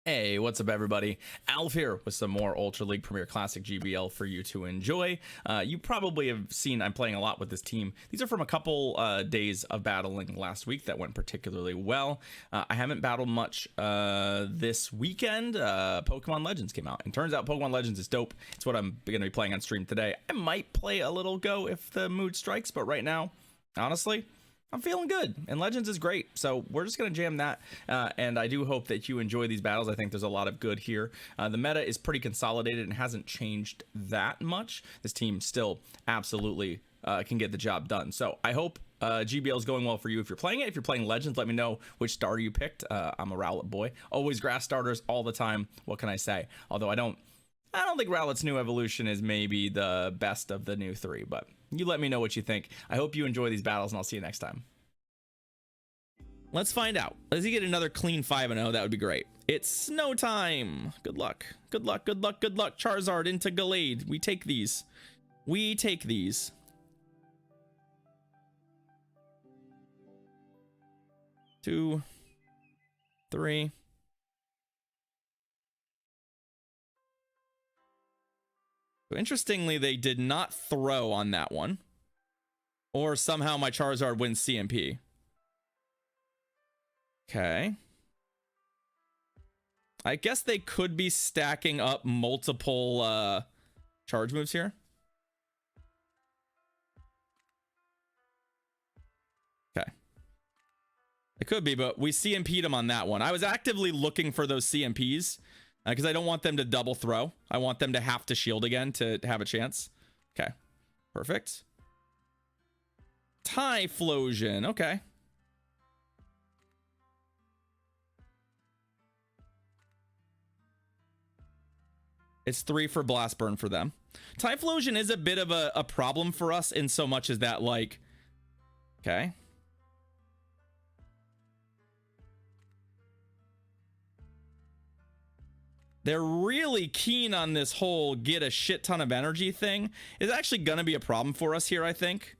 Hey, what's up, everybody? Alf here with some more Ultra League Premier Classic GBL for you to enjoy. You probably have seen I'm playing a lot with this team. These are from a couple days of battling last week that went particularly well. I haven't battled much this weekend. Pokemon Legends came out, and turns out Pokemon Legends is dope. It's what I'm going to be playing on stream today. I might play a little Go if the mood strikes, but right now, honestly, I'm feeling good, and Legends is great, so we're just going to jam that, and I do hope that you enjoy these battles. I think there's a lot of good here. The meta is pretty consolidated and hasn't changed that much. This team still absolutely can get the job done, so I hope GBL is going well for you. If you're playing it, if you're playing Legends, let me know which starter you picked. I'm a Rowlet boy. Always grass starters all the time. What can I say? Although I don't think Rowlet's new evolution is maybe the best of the new three, but you let me know what you think. I hope you enjoy these battles, and I'll see you next time. Let's find out. Does he get another clean 5-0? That would be great. It's snow time. Good luck. Good luck. Good luck. Good luck. Charizard into Gallade. We take these. We take these. Two, three. So interestingly, they did not throw on that one. Or somehow my Charizard wins CMP. Okay. I guess they could be stacking up multiple charge moves here. Okay. It could be, but we CMP'd them on that one. I was actively looking for those CMPs because I don't want them to double throw. I want them to have to shield again to have a chance. Okay. Perfect. Typhlosion. Okay. It's 3 for Blast Burn for them. Typhlosion is a bit of a problem for us in so much as that, like... Okay. They're really keen on this whole get a shit ton of energy thing. It's actually going to be a problem for us here, I think.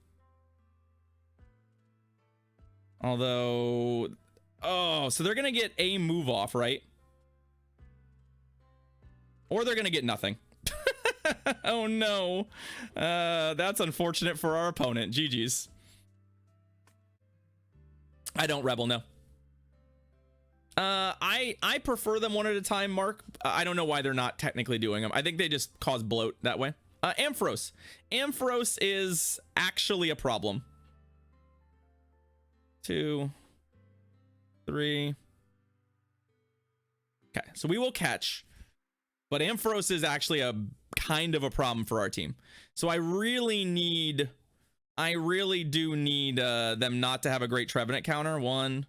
Although... Oh, so they're going to get a move off, right? Or they're going to get nothing. Oh, no. That's unfortunate for our opponent. GG's. I don't Rebel, no. I prefer them one at a time, Mark. I don't know why they're not technically doing them. I think they just cause bloat that way. Ampharos. Ampharos is actually a problem. 2, 3. Okay, so we will catch. But Ampharos is actually a kind of a problem for our team. So I really do need them not to have a great Trevenant counter. 1,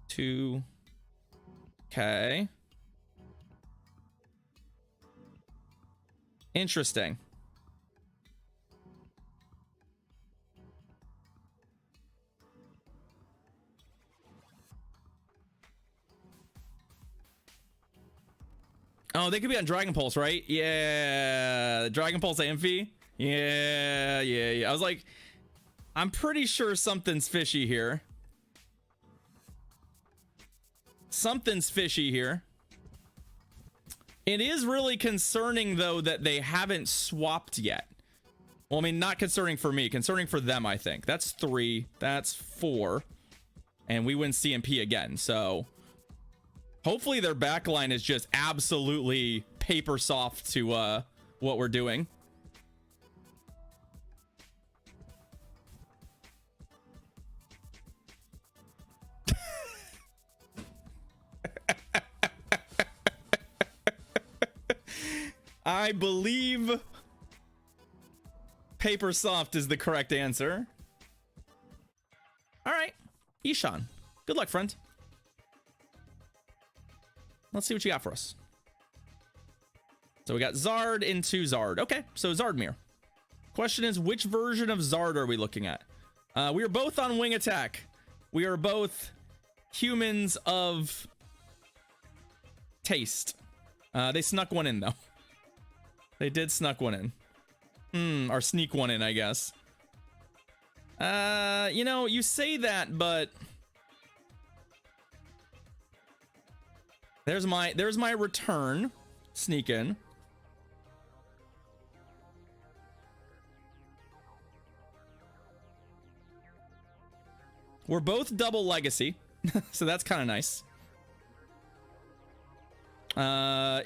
2. Okay. Interesting. Oh, they could be on Dragon Pulse, right? Yeah. Dragon Pulse Amphi? Yeah. I was like, I'm pretty sure something's fishy here. Something's fishy here. It is really concerning, though, that they haven't swapped yet. Well, I mean, not concerning for me. Concerning for them, I think. That's 3. That's 4. And we win CMP again, so... Hopefully their backline is just absolutely paper soft to what we're doing. I believe paper soft is the correct answer. All right, Ishan. Good luck, friend. Let's see what you got for us. So we got Zard into Zard. Okay, so Zardmere. Question is, which version of Zard are we looking at? We are both on Wing Attack. We are both humans of taste. They snuck one in, though. They did snuck one in. Or sneak one in, I guess. You know, you say that, but... There's my return. Sneak in. We're both double legacy, so that's kind of nice.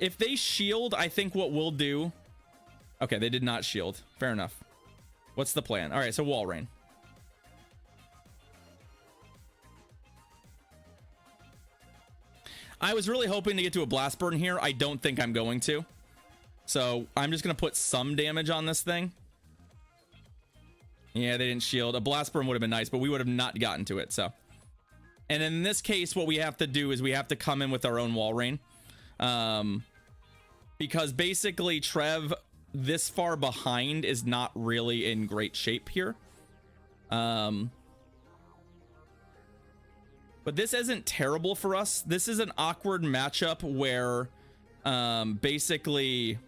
If they shield, I think what we'll do... Okay, they did not shield. Fair enough. What's the plan? All right, so wall rain. I was really hoping to get to a blast burn here. I don't think I'm going to. So I'm just going to put some damage on this thing. Yeah, they didn't shield. A blast burn would have been nice, but we would have not gotten to it. So, and in this case, what we have to do is we have to come in with our own wall rain. Because basically Trev this far behind is not really in great shape here. But this isn't terrible for us. This is an awkward matchup where basically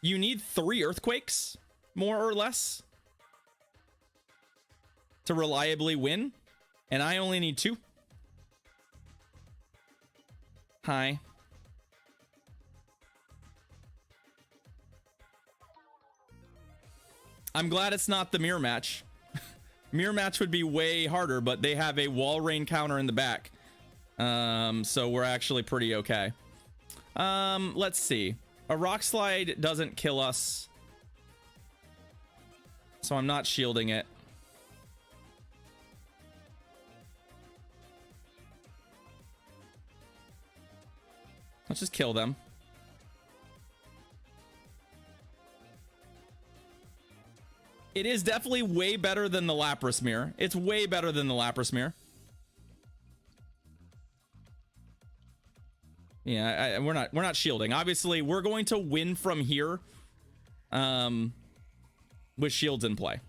you need 3 earthquakes, more or less, to reliably win, and I only need 2. Hi. I'm glad it's not the mirror match. Mirror match would be way harder, but they have a wall rain counter in the back. So we're actually pretty okay. Let's see. A rock slide doesn't kill us, so I'm not shielding it. Let's just kill them. It is definitely way better than the Lapras mirror. It's way better than the Lapras mirror. Yeah, we're not shielding. Obviously, we're going to win from here with shields in play.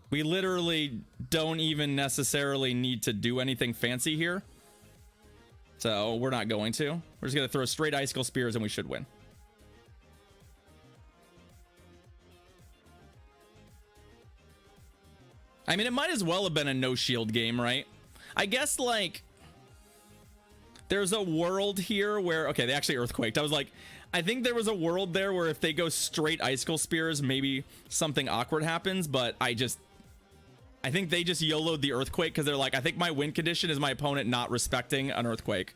We literally don't even necessarily need to do anything fancy here. So we're not going to. We're just going to throw straight Icicle Spears and we should win. I mean, it might as well have been a no shield game, right? I guess, like, there's a world here where... Okay, they actually earthquaked. I was like, I think there was a world there where if they go straight Icicle Spears, maybe something awkward happens, but I think they just YOLO'd the earthquake because they're like, I think my win condition is my opponent not respecting an earthquake.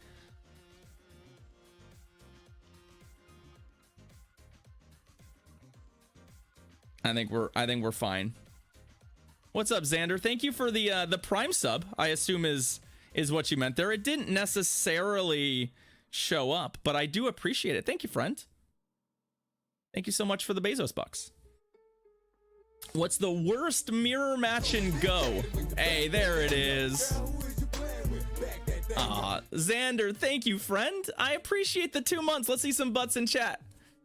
I think we're fine. What's up, Xander? Thank you for the Prime sub. I assume is what you meant there. It didn't necessarily show up, but I do appreciate it. Thank you, friend. Thank you so much for the Bezos bucks. What's the worst mirror match in Go? Hey, there it is. Xander, thank you, friend. I appreciate the 2 months. Let's see some butts in chat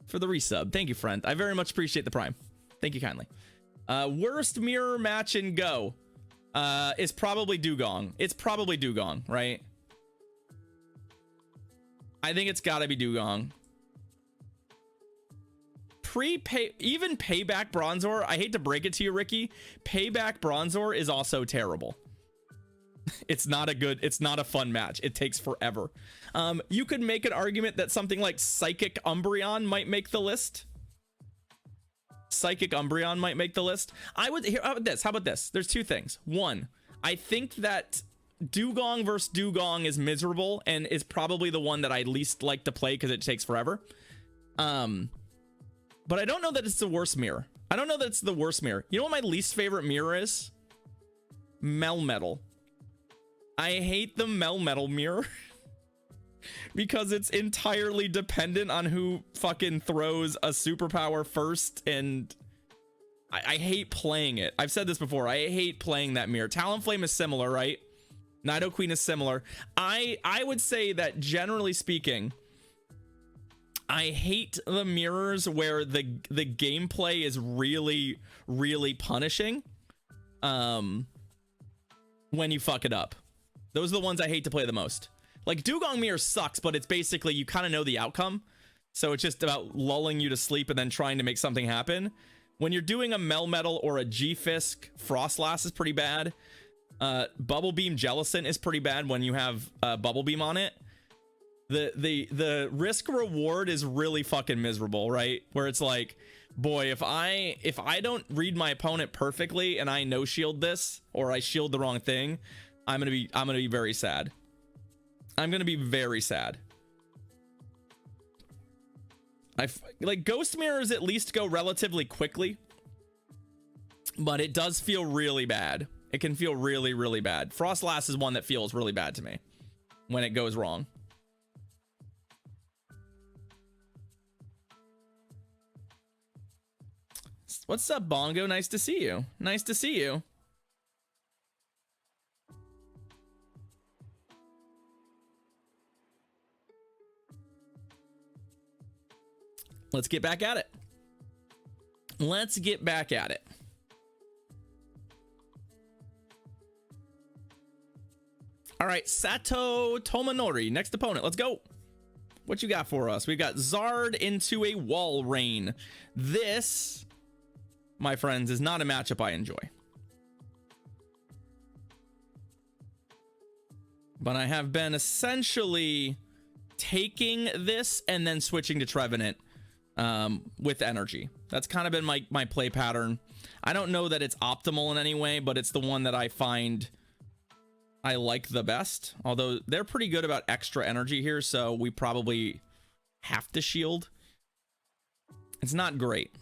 for the resub. Thank you, friend. I very much appreciate the Prime. Thank you kindly. Worst mirror match in Go is probably Dugong. It's probably Dugong, right? I think it's gotta be Dugong. Even Payback Bronzor, I hate to break it to you, Ricky, Payback Bronzor is also terrible. It's not a fun match. It takes forever. You could make an argument that something like Psychic Umbreon might make the list. Psychic Umbreon might make the list. How about this? There's 2 things. One, I think that Dugong versus Dugong is miserable and is probably the one that I least like to play because it takes forever. But I don't know that it's the worst mirror. I don't know that it's the worst mirror. You know what my least favorite mirror is? Melmetal. I hate the Melmetal mirror because it's entirely dependent on who fucking throws a superpower first, and I hate playing it. I've said this before. I hate playing that mirror. Talonflame is similar, right? Nidoqueen is similar. I would say that generally speaking, I hate the mirrors where the gameplay is really, really punishing when you fuck it up. Those are the ones I hate to play the most. Like, Dugong mirror sucks, but it's basically you kind of know the outcome, so it's just about lulling you to sleep and then trying to make something happen. When you're doing a Melmetal or a G-Fisk, Frostlass is pretty bad. Bubble Beam Jellicent is pretty bad when you have Bubble Beam on it. The risk reward is really fucking miserable, right? Where it's like, boy, if I don't read my opponent perfectly and I no shield this, or I shield the wrong thing, I'm gonna be very sad. I'm gonna be very sad. Like Ghost Mirrors at least go relatively quickly, but it does feel really bad. It can feel really, really bad. Frostlass is one that feels really bad to me when it goes wrong. What's up, Bongo? Nice to see you. Nice to see you. Let's get back at it. Let's get back at it. All right, Sato Tomonori, next opponent. Let's go. What you got for us? We've got Zard into a Wall Rain. This, my friends, is not a matchup I enjoy. But I have been essentially taking this and then switching to Trevenant with energy. That's kind of been my play pattern. I don't know that it's optimal in any way, but it's the one that I find I like the best. Although they're pretty good about extra energy here, so we probably have to shield. It's not great.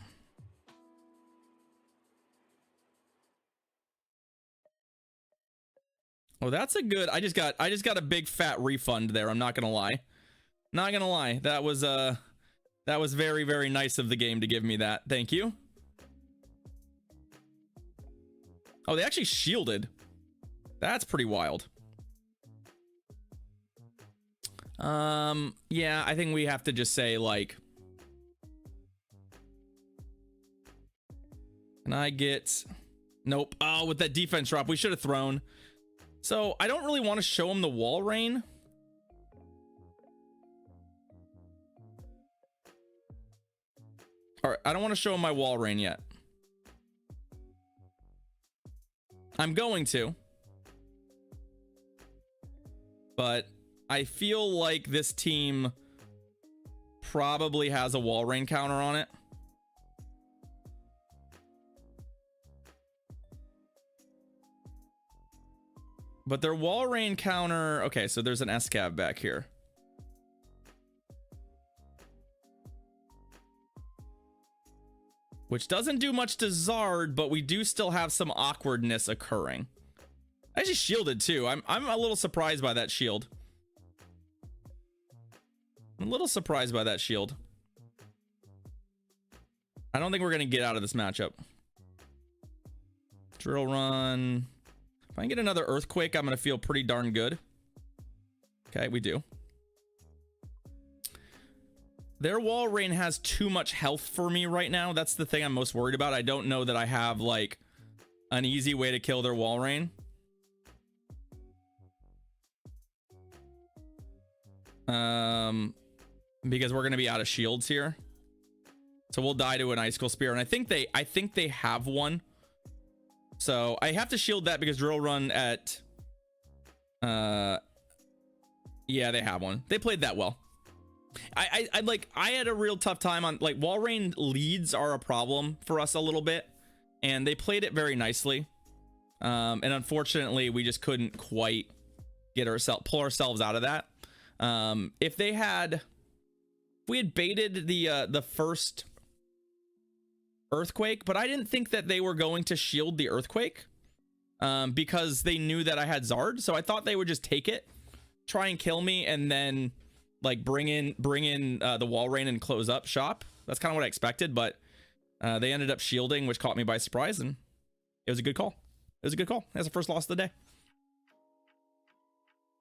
Oh, that's a good. I just got a big fat refund there. I'm not gonna lie. Not gonna lie. That was very, very nice of the game to give me that. Thank you. Oh, they actually shielded. That's pretty wild. Yeah, I think we have to just say, like, can I get... Nope. Oh, with that defense drop, we should have thrown. So I don't really want to show him the Wall Rain. All right, I don't want to show him my Wall Rain yet. I'm going to. But I feel like this team probably has a Wall Rain counter on it. But their Wall Rain counter... Okay, so there's an S-Cav back here. Which doesn't do much to Zard, but we do still have some awkwardness occurring. I actually shielded too. I'm a little surprised by that shield. I'm a little surprised by that shield. I don't think we're going to get out of this matchup. Drill run... If I can get another Earthquake, I'm going to feel pretty darn good. Okay, we do. Their Wall Rain has too much health for me right now. That's the thing I'm most worried about. I don't know that I have, like, an easy way to kill their Wall Rain. Because we're going to be out of shields here. So we'll die to an Icicle Spear. And I think they have one. So I have to shield that because Drill Run at yeah, they have one. They played that well. I had a real tough time on, like, Wall Rain leads are a problem for us a little bit, and they played it very nicely. And unfortunately we just couldn't quite pull ourselves out of that. If we had baited the first Earthquake, but I didn't think that they were going to shield the Earthquake because they knew that I had Zard, so I thought they would just take it, try and kill me, and then like bring in the Wall Rain and close up shop. That's kind of what I expected, but they ended up shielding, which caught me by surprise, and it was a good call. It was a good call. That's the first loss of the day.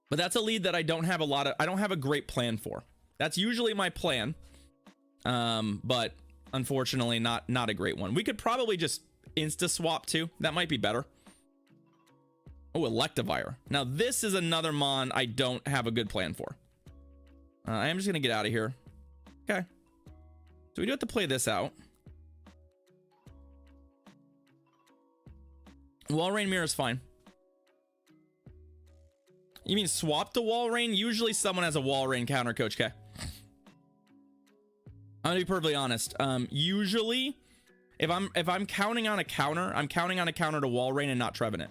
But that's a lead that I don't have a great plan for. That's usually my plan, but unfortunately not a great one. We could probably just insta swap too. That might be better. Oh, Electivire. Now this is another mon I don't have a good plan for. I am just gonna get out of here. Okay, so we do have to play this out. Wall Rain Mirror is fine. You mean swap to wall rain? Usually someone has a wall rain counter, Coach K. I'm gonna be perfectly honest. Usually, if I'm counting on a counter, I'm counting on a counter to wall rain and not Trevenant.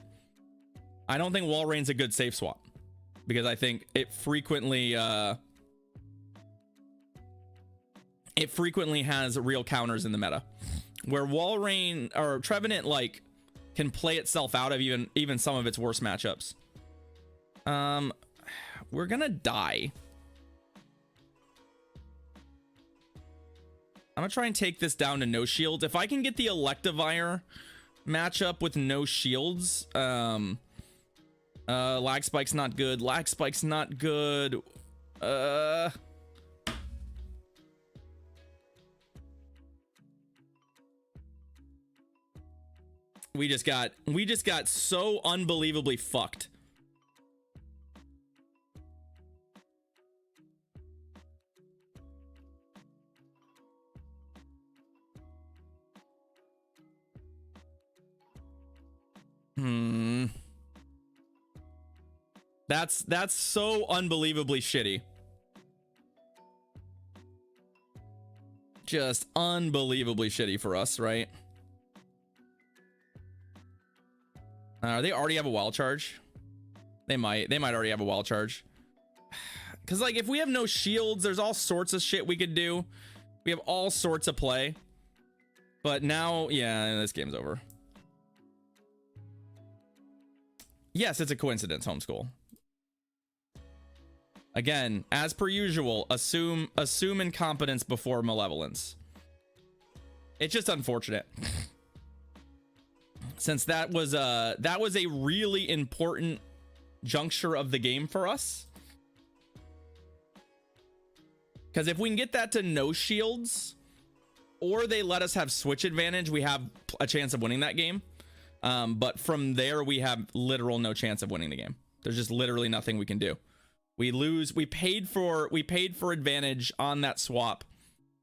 I don't think wall rain's a good safe swap because I think it frequently has real counters in the meta, where wall rain or Trevenant like can play itself out of even some of its worst matchups. We're gonna die. I'm gonna try and take this down to no shields. If I can get the Electivire matchup with no shields, lag spike's not good. Lag spike's not good. We just got so unbelievably fucked. That's so unbelievably shitty. Just unbelievably shitty for us, right? They already have a wild charge. They might already have a wild charge. Because like if we have no shields, there's all sorts of shit we could do. We have all sorts of play. But now, yeah, this game's over. Yes, it's a coincidence, homeschool. Again, as per usual, assume incompetence before malevolence. It's just unfortunate. Since that was a really important juncture of the game for us. Because if we can get that to no shields, or they let us have switch advantage, we have a chance of winning that game. But from there, we have literal no chance of winning the game. There's just literally nothing we can do. We lose. We paid for advantage on that swap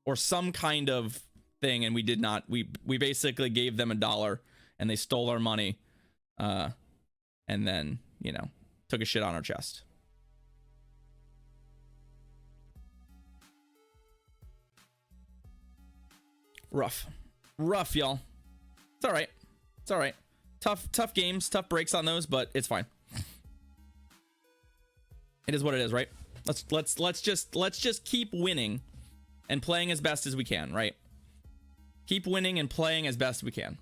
or some kind of thing, and we did not. We basically gave them $1 and they stole our money, and then, you know, took a shit on our chest. Rough, y'all. It's all right. It's all right. Tough games, tough breaks on those, but it's fine. It is what it is, right? Let's just keep winning and playing as best as we can, right? Keep winning and playing as best we can.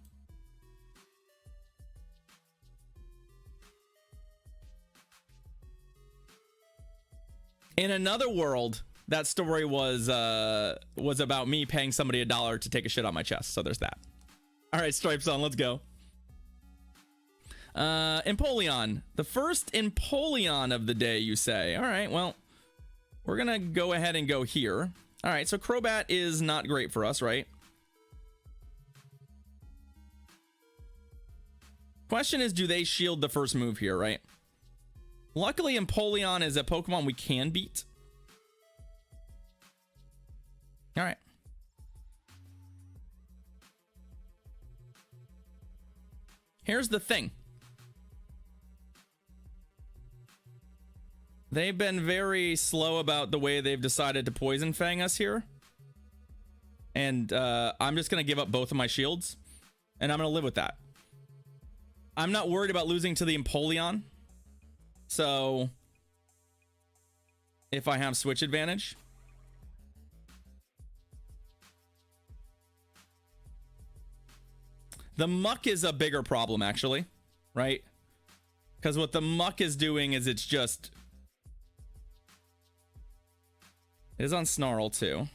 In another world, that story was about me paying somebody $1 to take a shit on my chest. So there's that. All right, Stripes on, let's go. Empoleon, the first Empoleon of the day, you say. All right, well, we're gonna go ahead and go here. All right, so Crobat is not great for us, right? Question is, do they shield the first move here, right? Luckily, Empoleon is a Pokemon we can beat. All right. Here's the thing. They've been very slow about the way they've decided to Poison Fang us here. And I'm just going to give up both of my shields. And I'm going to live with that. I'm not worried about losing to the Empoleon. So if I have switch advantage. The Muck is a bigger problem, actually. Right? Because what the Muck is doing is it's just... It is on Snarl, too.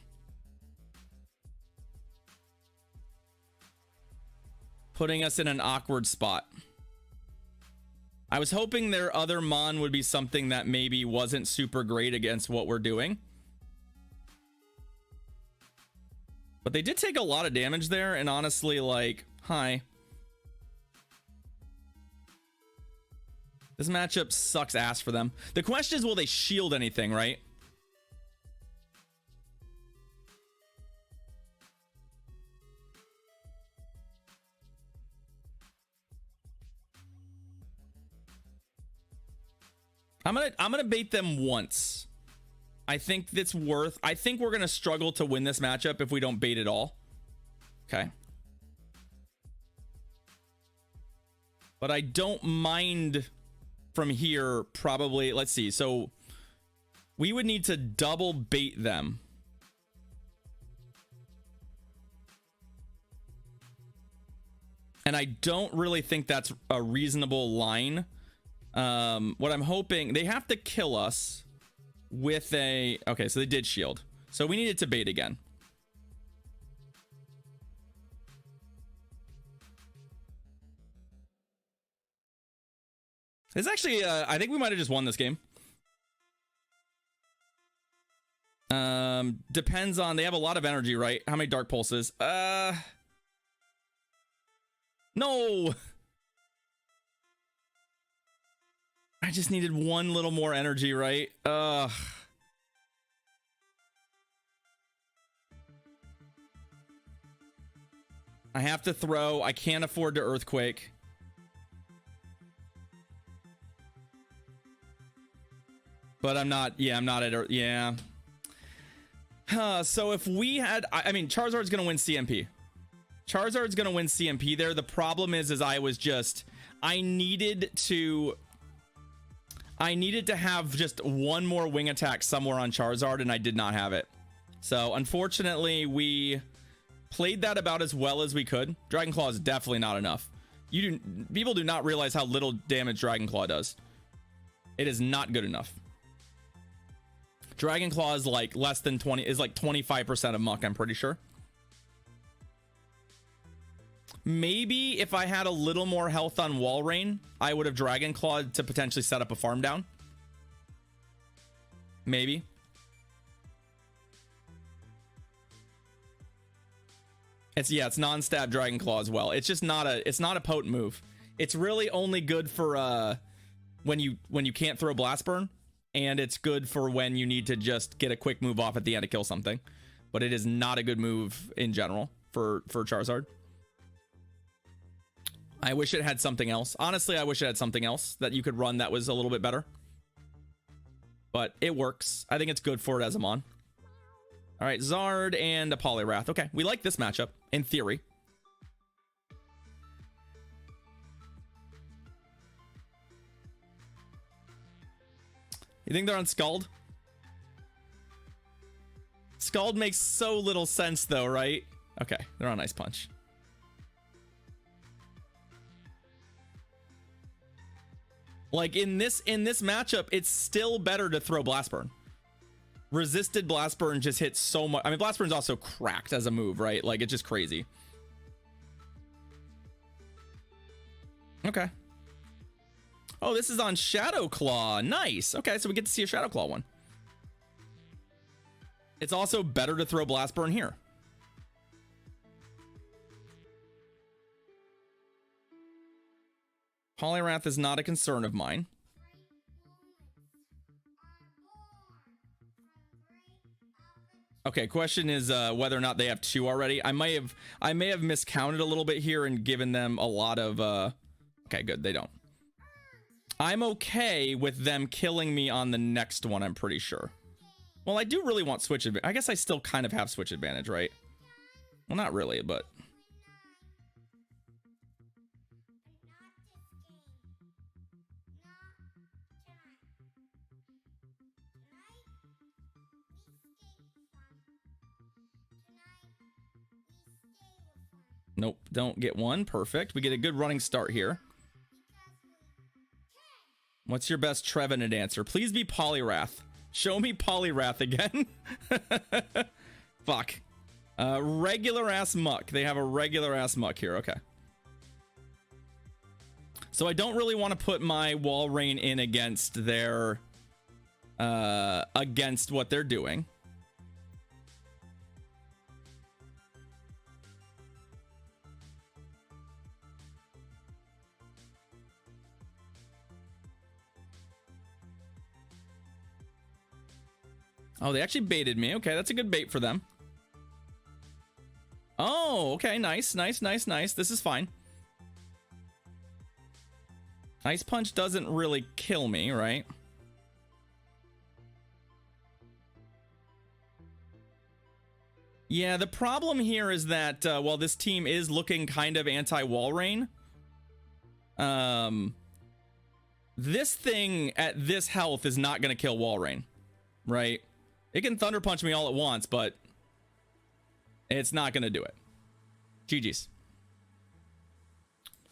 Putting us in an awkward spot. I was hoping their other Mon would be something that maybe wasn't super great against what we're doing. But they did take a lot of damage there, and honestly, like, hi. This matchup sucks ass for them. The question is, will they shield anything, right? I'm gonna bait them once. I think that's worth. I think we're gonna struggle to win this matchup if we don't bait it all. Okay. But I don't mind from here. Probably. Let's see. So we would need to double bait them. And I don't really think that's a reasonable line. What I'm hoping, they have to kill us with a, okay, so they did shield. So we needed to bait again. It's actually, I think we might have just won this game. Depends on, they have a lot of energy, right? How many dark pulses? No. I just needed one little more energy, right? I have to throw. I can't afford to earthquake. But I'm not, yeah, I'm not at, yeah. So if we had, I mean, Charizard's gonna win CMP. Charizard's gonna win CMP there. The problem is I was just, I needed to have just one more wing attack somewhere on Charizard, and I did not have it. So unfortunately, we played that about as well as we could. Dragon Claw is definitely not enough. People do not realize how little damage Dragon Claw does. It is not good enough. Dragon Claw is like less than 20, is like 25% of Muck, I'm pretty sure. Maybe if I had a little more health on Walrein, I would have Dragon Clawed to potentially set up a farm down. Maybe. It's, yeah, it's non-stab Dragon Claw as well. It's just not a, it's not a potent move. It's really only good for when you can't throw Blast Burn, and it's good for when you need to just get a quick move off at the end to kill something. But it is not a good move in general for Charizard. I wish it had something else. Honestly, I wish it had something else that you could run that was a little bit better. But it works. I think it's good for it as a mon. All right, Zard and a Poliwrath. Okay, we like this matchup, in theory. You think they're on Scald? Scald makes so little sense, though, right? Okay, they're on Ice Punch. Like in this matchup, it's still better to throw Blast Burn. Resisted Blast Burn just hits so much. I mean, Blast Burn's also cracked as a move, right? Like, it's just crazy. Okay. Oh, this is on Shadow Claw. Nice. Okay, so we get to see a Shadow Claw one. It's also better to throw Blast Burn here. Poliwrath is not a concern of mine. Okay, question is whether or not they have two already. I may have miscounted a little bit here and given them a lot of okay, good, they don't. I'm okay with them killing me on the next one, I'm pretty sure. Well, I do really want switch advantage. I guess I still kind of have switch advantage, right? Well, not really, but nope, don't get one. Perfect. We get a good running start here. What's your best Trevenant answer? Please be Poliwrath. Show me Poliwrath again. Fuck. Regular ass Muck. They have a regular ass Muck here. Okay. So I don't really want to put my Walrein in against their against what they're doing. Oh, they actually baited me. Okay, that's a good bait for them. Oh, okay, nice, nice, nice, nice. This is fine. Ice Punch doesn't really kill me, right? Yeah, the problem here is that while this team is looking kind of anti-wall rain, this thing at this health is not going to kill wall rain, right? It can thunder punch me all at once, but it's not going to do it. GG's.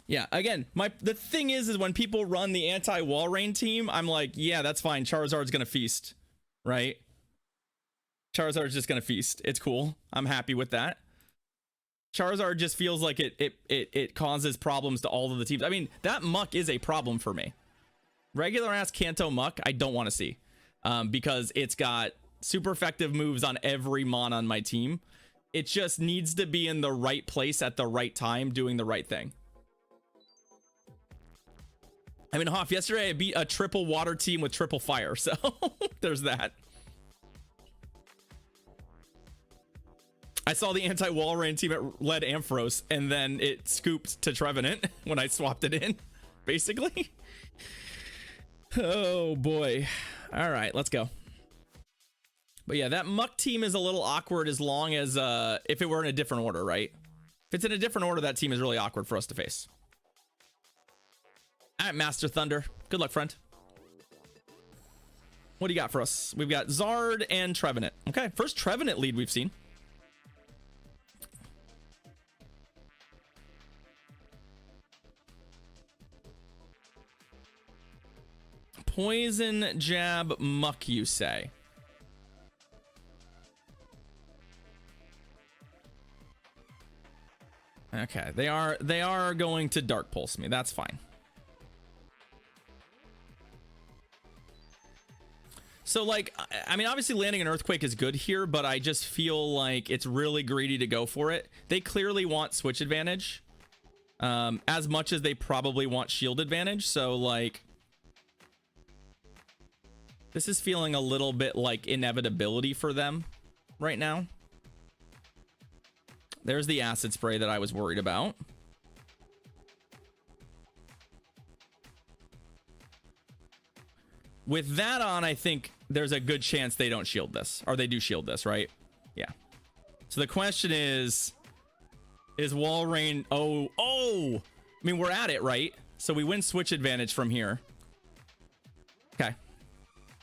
Yeah, again, the thing is when people run the anti-wall rain team, I'm like, yeah, that's fine. Charizard's going to feast, right? Charizard's just going to feast. It's cool. I'm happy with that. Charizard just feels like it causes problems to all of the teams. I mean, that muck is a problem for me. Regular ass Kanto muck, I don't want to see, because it's got super effective moves on every mon on my team. It just needs to be in the right place at the right time, doing the right thing. I mean, Hoff, yesterday I beat a triple water team with triple fire, so there's that. I saw the anti-wall rain team at led Ampharos, and then it scooped to Trevenant when I swapped it in, basically. Oh boy. All right, let's go. But yeah, that muck team is a little awkward as long as if it were in a different order, right? If it's in a different order, that team is really awkward for us to face. All right, Master Thunder. Good luck, friend. What do you got for us? We've got Zard and Trevenant. Okay, first Trevenant lead we've seen. Poison jab muck, you say? Okay, they are going to dark pulse me. That's fine. So like, I mean, obviously landing an earthquake is good here, but I just feel like it's really greedy to go for it. They clearly want switch advantage, as much as they probably want shield advantage. So like, this is feeling a little bit like inevitability for them right now. There's the acid spray that I was worried about. With that on, I think there's a good chance they don't shield this, or they do shield this, right? Yeah. So the question is wall rain? Oh, I mean, we're at it, right? So we win switch advantage from here. Okay.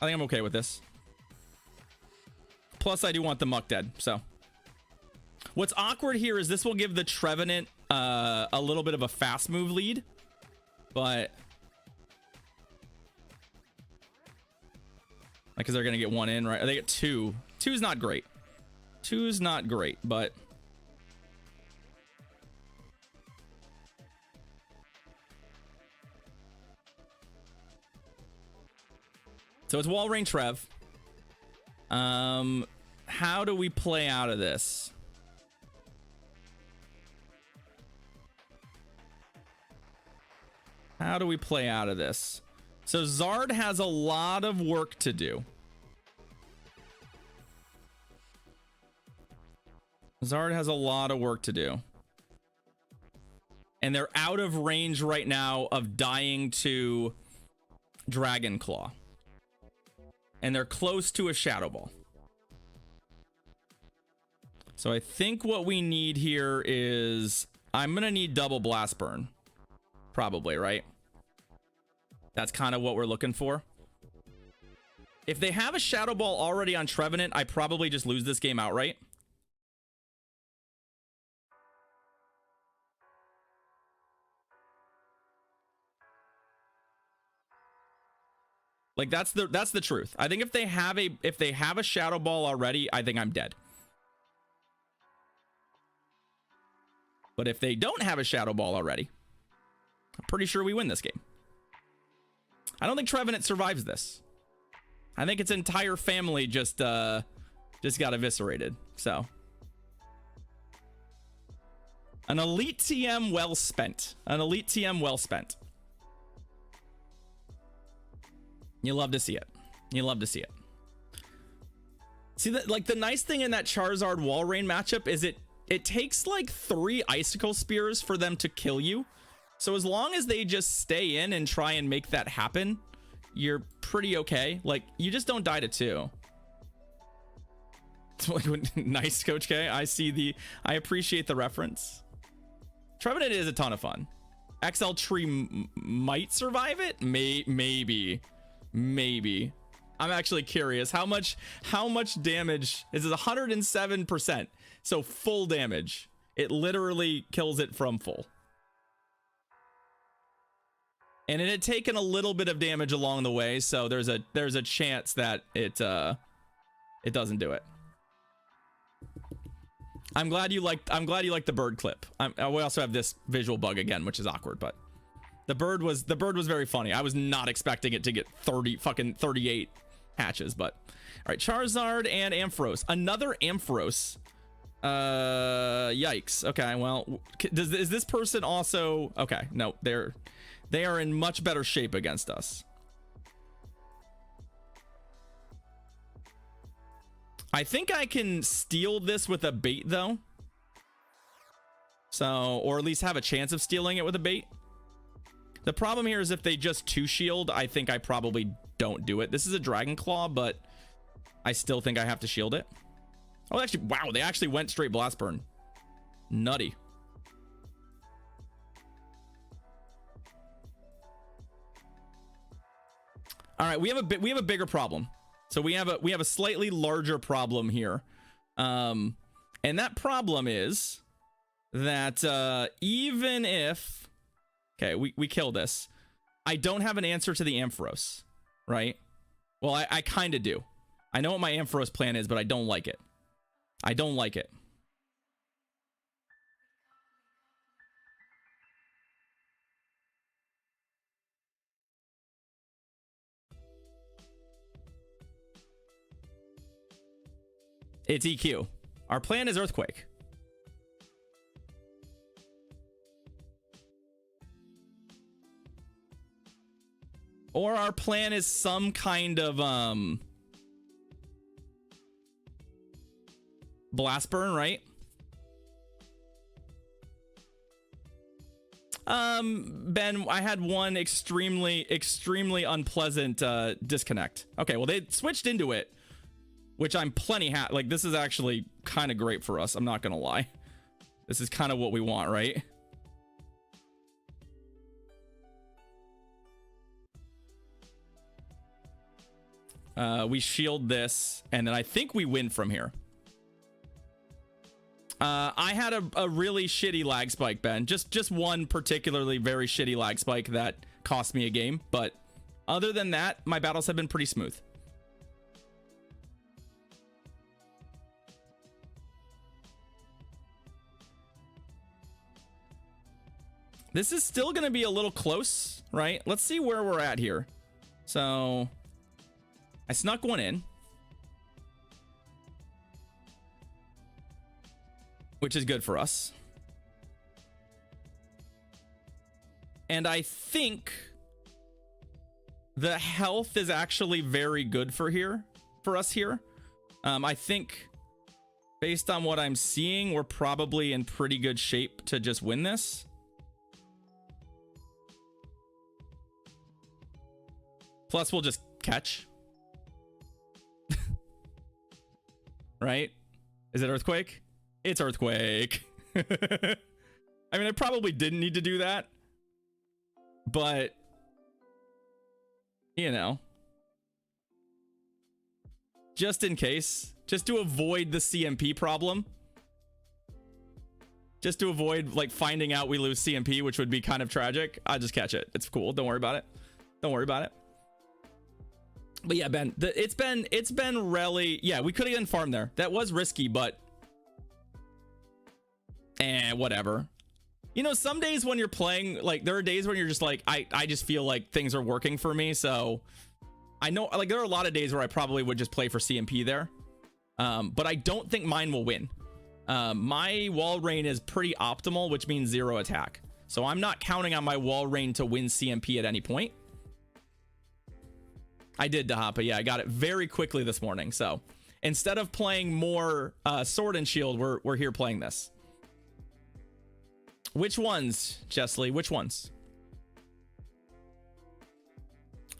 I think I'm okay with this. Plus, I do want the muck dead, so. What's awkward here is this will give the Trevenant a little bit of a fast move lead, but like, cause they're gonna get one in, right? They get two. Two's not great. Two's not great, but so it's wall rain Trev. How do we play out of this? How do we play out of this? So Zard has a lot of work to do. Zard has a lot of work to do. And they're out of range right now of dying to Dragon Claw. And they're close to a Shadow Ball. So I think what we need here is, I'm gonna need double Blast Burn. Probably, right? That's kind of what we're looking for. If they have a Shadow Ball already on Trevenant, I probably just lose this game outright. Like, that's the truth. I think if they have a Shadow Ball already, I think I'm dead. But if they don't have a Shadow Ball already, I'm pretty sure we win this game. I don't think Trevenant survives this. I think its entire family just got eviscerated. So, an elite TM well spent. An elite TM well spent. You love to see it. You love to see it. See that, like, the nice thing in that Charizard Wall Rain matchup is it takes like 3 Icicle Spears for them to kill you. So as long as they just stay in and try and make that happen, you're pretty okay. Like, you just don't die to 2. Nice, Coach K. I appreciate the reference. Trevenant is a ton of fun. XL Tree might survive it. Maybe. I'm actually curious. How much damage is it? 107%. So full damage. It literally kills it from full. And it had taken a little bit of damage along the way, so there's a chance that it doesn't do it. I'm glad you liked the bird clip. We also have this visual bug again, which is awkward, but the bird was very funny. I was not expecting it to get 38 hatches, but all right, Charizard and Ampharos. Another Ampharos. Yikes. Okay, well, is this person also okay? No, they are in much better shape against us. I think I can steal this with a bait though. So, or at least have a chance of stealing it with a bait. The problem here is if they just 2-shield, I think I probably don't do it. This is a Dragon Claw, but I still think I have to shield it. Oh, actually, wow, they actually went straight Blast Burn. Nutty. All right, we have a bigger problem. So we have a slightly larger problem here. And that problem is that even if okay, we kill this, I don't have an answer to the Ampharos, right? Well, I kind of do. I know what my Ampharos plan is, but I don't like it. I don't like it. It's EQ. Our plan is Earthquake. Or our plan is some kind of Blast Burn, right? Ben, I had one extremely unpleasant disconnect. Okay, well, they switched into it, which I'm plenty happy. Like, this is actually kind of great for us. I'm not gonna lie. This is kind of what we want, right? We shield this, and then I think we win from here. I had a really shitty lag spike, Ben. Just one particularly very shitty lag spike that cost me a game. But other than that, my battles have been pretty smooth. This is still going to be a little close, right? Let's see where we're at here. So I snuck one in, which is good for us. And I think the health is actually very good for us here. I think based on what I'm seeing, we're probably in pretty good shape to just win this. Plus, we'll just catch. Right? Is it Earthquake? It's Earthquake. I mean, I probably didn't need to do that. But, you know. Just in case. Just to avoid the CMP problem. Just to avoid, like, finding out we lose CMP, which would be kind of tragic. I'll just catch it. It's cool. Don't worry about it. Don't worry about it. But yeah, Ben, it's been really, yeah, we could have gotten farm there. That was risky, but whatever. You know, some days when you're playing, like, there are days when you're just like, I just feel like things are working for me. So I know, like, there are a lot of days where I probably would just play for CMP there. But I don't think mine will win. My wall rain is pretty optimal, which means 0 attack. So I'm not counting on my wall rain to win CMP at any point. I did, Dahapa. Yeah, I got it very quickly this morning. So instead of playing more Sword and Shield, we're here playing this. Which ones, Chesley? Which ones?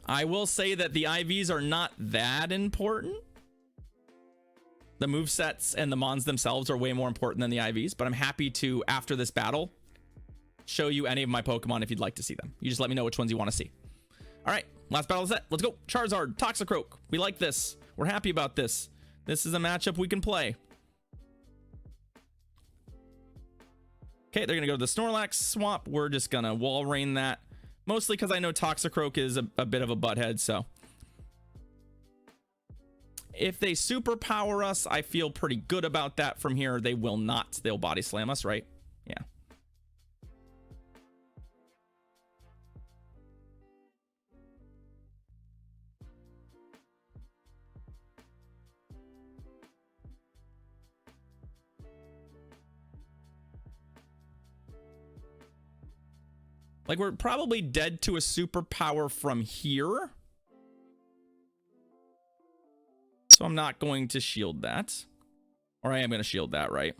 I will say that the IVs are not that important. The movesets and the mons themselves are way more important than the IVs, but I'm happy to, after this battle, show you any of my Pokemon if you'd like to see them. You just let me know which ones you want to see. All right, last battle set. Let's go. Charizard, Toxicroak. We like this. We're happy about this. This is a matchup we can play. Okay, they're going to go to the Snorlax swap. We're just going to wall rain that. Mostly because I know Toxicroak is a bit of a butthead, so. If they superpower us, I feel pretty good about that from here. They will not. They'll body slam us, right? Yeah. Like, we're probably dead to a superpower from here. So I'm not going to shield that. Or I am going to shield that, right?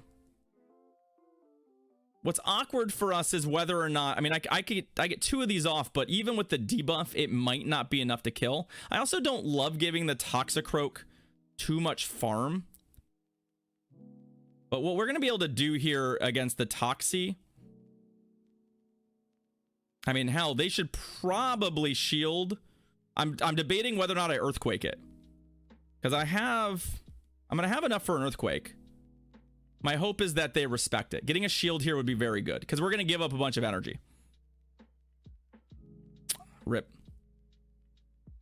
What's awkward for us is whether or not... I mean, I get 2 of these off, but even with the debuff, it might not be enough to kill. I also don't love giving the Toxicroak too much farm. But what we're going to be able to do here against the Toxie... I mean, hell, they should probably shield. I'm debating whether or not I Earthquake it. Because I'm going to have enough for an Earthquake. My hope is that they respect it. Getting a shield here would be very good. Because we're going to give up a bunch of energy. Rip.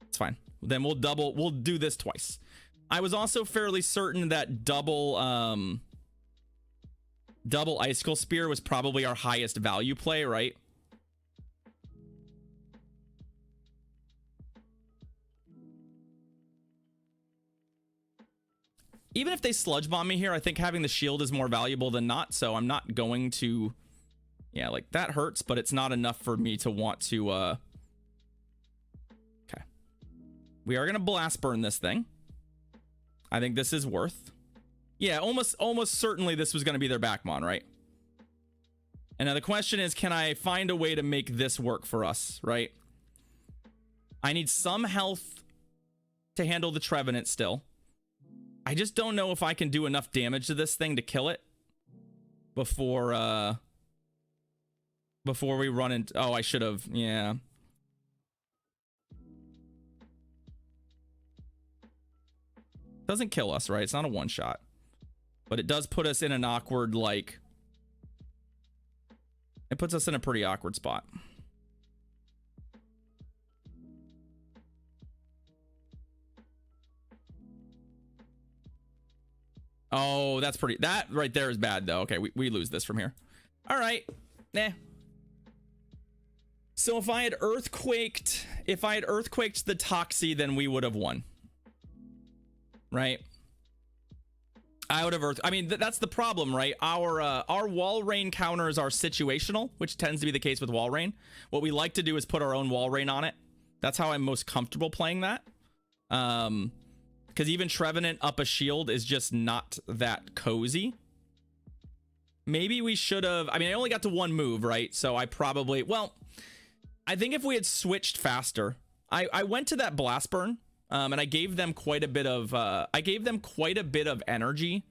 It's fine. Then we'll do this twice. I was also fairly certain that double Icicle Spear was probably our highest value play, right? Even if they Sludge Bomb me here, I think having the shield is more valuable than not, so I'm not going to... Yeah, like, that hurts, but it's not enough for me to want to... Okay. We are going to Blast Burn this thing. I think this is worth... Yeah, almost certainly this was going to be their Backmon, right? And now the question is, can I find a way to make this work for us, right? I need some health to handle the Trevenant still. I just don't know if I can do enough damage to this thing to kill it before we run into... Oh, I should have... Yeah. Doesn't kill us, right? It's not a one-shot. But it does put us in an awkward, like... It puts us in a pretty awkward spot. Oh, that's pretty... That right there is bad, though. Okay, we lose this from here. All right. Nah. So if I had Earthquaked... If I had Earthquaked the Toxie, then we would have won. Right? I would have I mean, that's the problem, right? Our Wall Rain counters are situational, which tends to be the case with Wall Rain. What we like to do is put our own Wall Rain on it. That's how I'm most comfortable playing that. Because even Trevenant up a shield is just not that cozy. Maybe we should have... I mean, I only got to 1 move, right? So I probably... Well, I think if we had switched faster... I went to that Blast Burn, and I gave them quite a bit of... I gave them quite a bit of energy